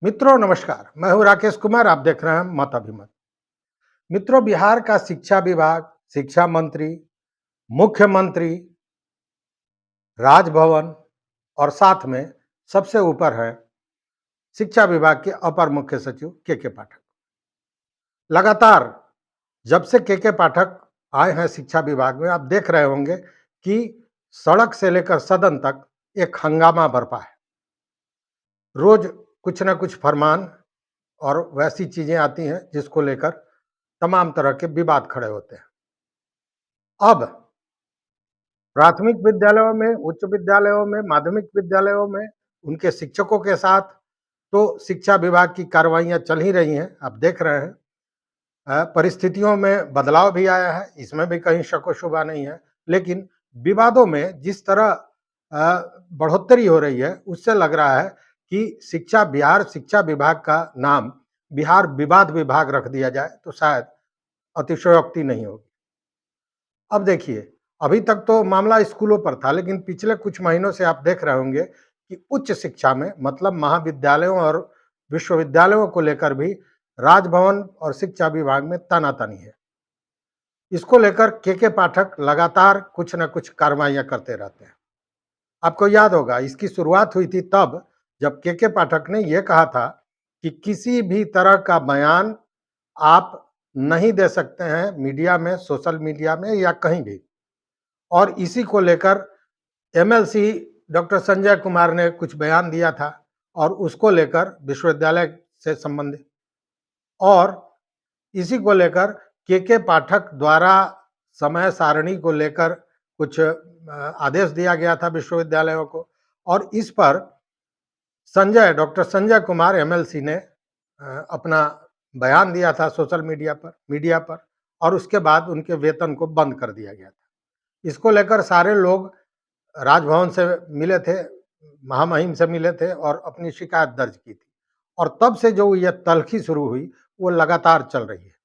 मित्रों नमस्कार, मैं हूं राकेश कुमार। आप देख रहे हैं मत अभिमत। मित्रों, बिहार का शिक्षा विभाग, शिक्षा मंत्री, मुख्यमंत्री, राजभवन और साथ में सबसे ऊपर है शिक्षा विभाग के अपर मुख्य सचिव के पाठक। लगातार जब से के पाठक आए हैं शिक्षा विभाग में, आप देख रहे होंगे कि सड़क से लेकर सदन तक एक हंगामा बरपा है। रोज कुछ ना कुछ फरमान और वैसी चीजें आती हैं जिसको लेकर तमाम तरह के विवाद खड़े होते हैं। अब प्राथमिक विद्यालयों में, उच्च विद्यालयों में, माध्यमिक विद्यालयों में उनके शिक्षकों के साथ तो शिक्षा विभाग की कार्रवाइयां चल ही रही हैं, आप देख रहे हैं। परिस्थितियों में बदलाव भी आया है, इसमें भी कहीं शक व शुबा नहीं है। लेकिन विवादों में जिस तरह बढ़ोतरी हो रही है, उससे लग रहा है कि बिहार शिक्षा विभाग का नाम बिहार विवाद विभाग रख दिया जाए तो शायद अतिशयोक्ति नहीं होगी। अब देखिए, अभी तक तो मामला स्कूलों पर था, लेकिन पिछले कुछ महीनों से आप देख रहे होंगे कि उच्च शिक्षा में, मतलब महाविद्यालयों और विश्वविद्यालयों को लेकर भी राजभवन और शिक्षा विभाग में तानातानी है। इसको लेकर के पाठक लगातार कुछ न कुछ कार्रवाइयां करते रहते हैं। आपको याद होगा, इसकी शुरुआत हुई थी तब जब के पाठक ने यह कहा था कि किसी भी तरह का बयान आप नहीं दे सकते हैं मीडिया में, सोशल मीडिया में या कहीं भी। और इसी को लेकर एमएलसी डॉक्टर संजय कुमार ने कुछ बयान दिया था और उसको लेकर विश्वविद्यालय से संबंधित, और इसी को लेकर के पाठक द्वारा समय सारणी को लेकर कुछ आदेश दिया गया था विश्वविद्यालयों को, और इस पर डॉक्टर संजय कुमार एमएलसी ने अपना बयान दिया था सोशल मीडिया पर, और उसके बाद उनके वेतन को बंद कर दिया गया था। इसको लेकर सारे लोग राजभवन से मिले थे, महामहिम से मिले थे और अपनी शिकायत दर्ज की थी। और तब से जो यह तल्खी शुरू हुई वो लगातार चल रही है।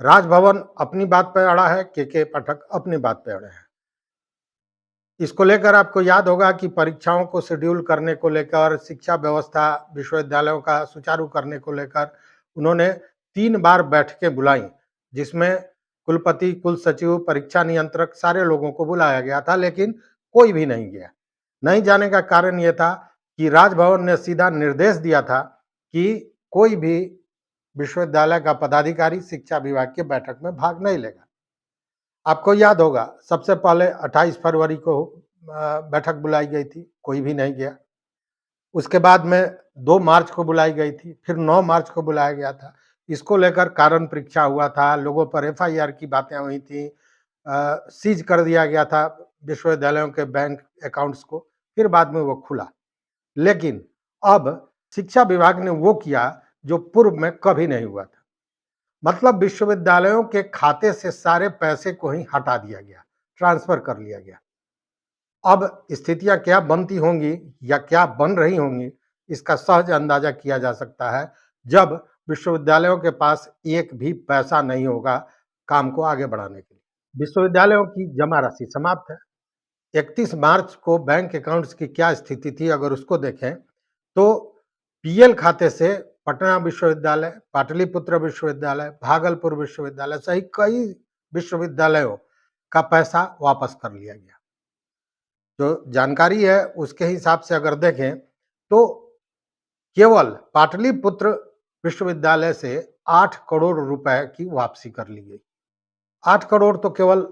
राजभवन अपनी बात पर अड़ा है, के पाठक अपनी बात पर अड़े हैं। इसको लेकर आपको याद होगा कि परीक्षाओं को शेड्यूल करने को लेकर, शिक्षा व्यवस्था विश्वविद्यालयों का सुचारू करने को लेकर उन्होंने 3 बार बैठकें बुलाई, जिसमें कुलपति, कुल सचिव, परीक्षा नियंत्रक, सारे लोगों को बुलाया गया था, लेकिन कोई भी नहीं गया। नहीं जाने का कारण यह था कि राजभवन ने सीधा निर्देश दिया था कि कोई भी विश्वविद्यालय का पदाधिकारी शिक्षा विभाग की बैठक में भाग नहीं लेगा। आपको याद होगा, सबसे पहले 28 फरवरी को बैठक बुलाई गई थी, कोई भी नहीं गया। उसके बाद में 2 मार्च को बुलाई गई थी, फिर 9 मार्च को बुलाया गया था। इसको लेकर कारण परीक्षा हुआ था, लोगों पर एफआईआर की बातें हुई थी, सीज कर दिया गया था विश्वविद्यालयों के बैंक अकाउंट्स को, फिर बाद में वो खुला। लेकिन अब शिक्षा विभाग ने वो किया जो पूर्व में कभी नहीं हुआ था। मतलब विश्वविद्यालयों के खाते से सारे पैसे को ही हटा दिया गया, ट्रांसफर कर लिया गया। अब स्थितियां क्या बनती होंगी या क्या बन रही होंगी, इसका सहज अंदाजा किया जा सकता है जब विश्वविद्यालयों के पास एक भी पैसा नहीं होगा काम को आगे बढ़ाने के लिए। विश्वविद्यालयों की जमा राशि समाप्त है। 31 मार्च को बैंक अकाउंट्स की क्या स्थिति थी अगर उसको देखें तो पीएल खाते से पटना विश्वविद्यालय, पाटलिपुत्र विश्वविद्यालय, भागलपुर विश्वविद्यालय सहित कई विश्वविद्यालयों का पैसा वापस कर लिया गया। जो जानकारी है उसके हिसाब से अगर देखें तो केवल पाटलिपुत्र विश्वविद्यालय से 8 करोड़ रुपए की वापसी कर ली गई। 8 करोड़ तो केवल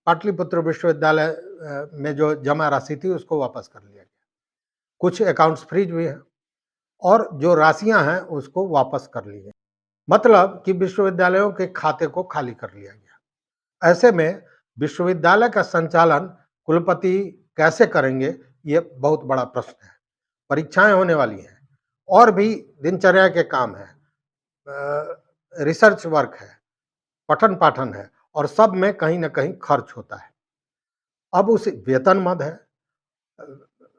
पाटलिपुत्र विश्वविद्यालय में जो जमा राशि थी उसको वापस कर लिया गया। कुछ अकाउंट्स फ्रीज हुए हैं और जो राशियां हैं उसको वापस कर ली गई। मतलब कि विश्वविद्यालयों के खाते को खाली कर लिया गया। ऐसे में विश्वविद्यालय का संचालन कुलपति कैसे करेंगे, ये बहुत बड़ा प्रश्न है। परीक्षाएं होने वाली हैं और भी दिनचर्या के काम है, रिसर्च वर्क है, पठन पाठन है, और सब में कहीं ना कहीं खर्च होता है। अब उस वेतन मद है,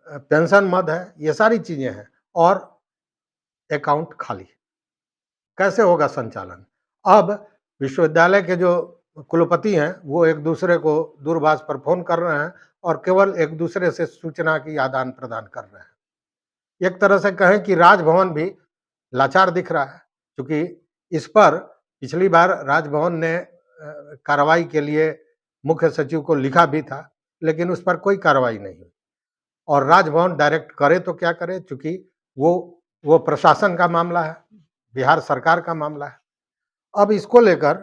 पेंशन मद है, ये सारी चीजें हैं और अकाउंट खाली। कैसे होगा संचालन? अब विश्वविद्यालय के जो कुलपति हैं वो एक दूसरे को दूरभाष पर फोन कर रहे हैं और केवल एक दूसरे से सूचना की आदान प्रदान कर रहे हैं। एक तरह से कहें कि राजभवन भी लाचार दिख रहा है, क्योंकि इस पर पिछली बार राजभवन ने कार्रवाई के लिए मुख्य सचिव को लिखा भी था, लेकिन उस पर कोई कार्रवाई नहीं हुई। और राजभवन डायरेक्ट करे तो क्या करे, चूंकि वो प्रशासन का मामला है, बिहार सरकार का मामला है। अब इसको लेकर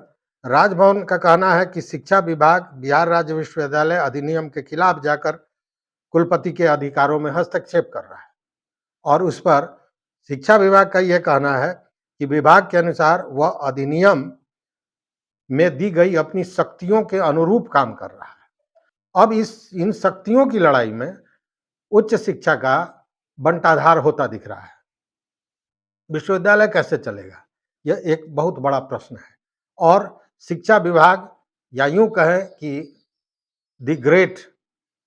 राजभवन का कहना है कि शिक्षा विभाग बिहार राज्य विश्वविद्यालय अधिनियम के खिलाफ जाकर कुलपति के अधिकारों में हस्तक्षेप कर रहा है, और उस पर शिक्षा विभाग का यह कहना है कि विभाग के अनुसार वह अधिनियम में दी गई अपनी शक्तियों के अनुरूप काम कर रहा है। अब इन शक्तियों की लड़ाई में उच्च शिक्षा का बंटाधार होता दिख रहा है। विश्वविद्यालय कैसे चलेगा, यह एक बहुत बड़ा प्रश्न है। और शिक्षा विभाग, या यूं कहें कि द ग्रेट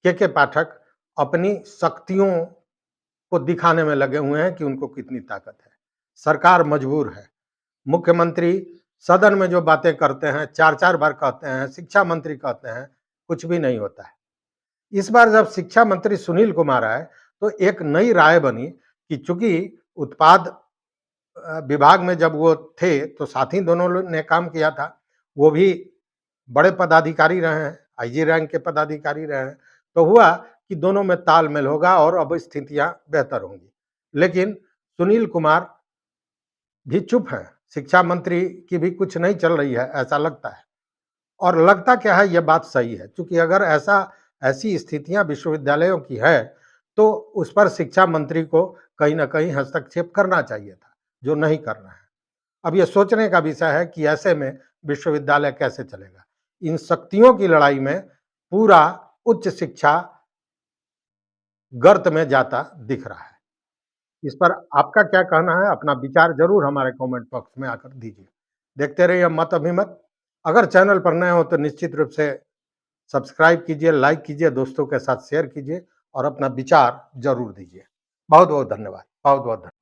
के पाठक, अपनी शक्तियों को दिखाने में लगे हुए हैं कि उनको कितनी ताकत है। सरकार मजबूर है। मुख्यमंत्री सदन में जो बातें करते हैं, 4-4 बार कहते हैं, शिक्षा मंत्री कहते हैं, कुछ भी नहीं होता है। इस बार जब शिक्षा मंत्री सुनील कुमार आए तो एक नई राय बनी कि चूंकि उत्पाद विभाग में जब वो थे तो साथ ही दोनों ने काम किया था, वो भी बड़े पदाधिकारी रहे हैं, आईजी रैंक के पदाधिकारी रहे हैं, तो हुआ कि दोनों में तालमेल होगा और अब स्थितियां बेहतर होंगी। लेकिन सुनील कुमार भी चुप है, शिक्षा मंत्री की भी कुछ नहीं चल रही है, ऐसा लगता है। और लगता क्या है, यह बात सही है, क्योंकि अगर ऐसी स्थितियां विश्वविद्यालयों की है तो उस पर शिक्षा मंत्री को कहीं ना कहीं हस्तक्षेप करना चाहिए था, जो नहीं कर रहे हैं। अब यह सोचने का विषय है कि ऐसे में विश्वविद्यालय कैसे चलेगा। इन शक्तियों की लड़ाई में पूरा उच्च शिक्षा गर्त में जाता दिख रहा है। इस पर आपका क्या कहना है? अपना विचार जरूर हमारे कमेंट बॉक्स में आकर दीजिए। देखते रहिए मत अभिमत। अगर चैनल पर नए हो तो निश्चित रूप से सब्सक्राइब कीजिए, लाइक कीजिए, दोस्तों के साथ शेयर कीजिए और अपना विचार जरूर दीजिए। बहुत बहुत धन्यवाद। बहुत बहुत धन्यवाद।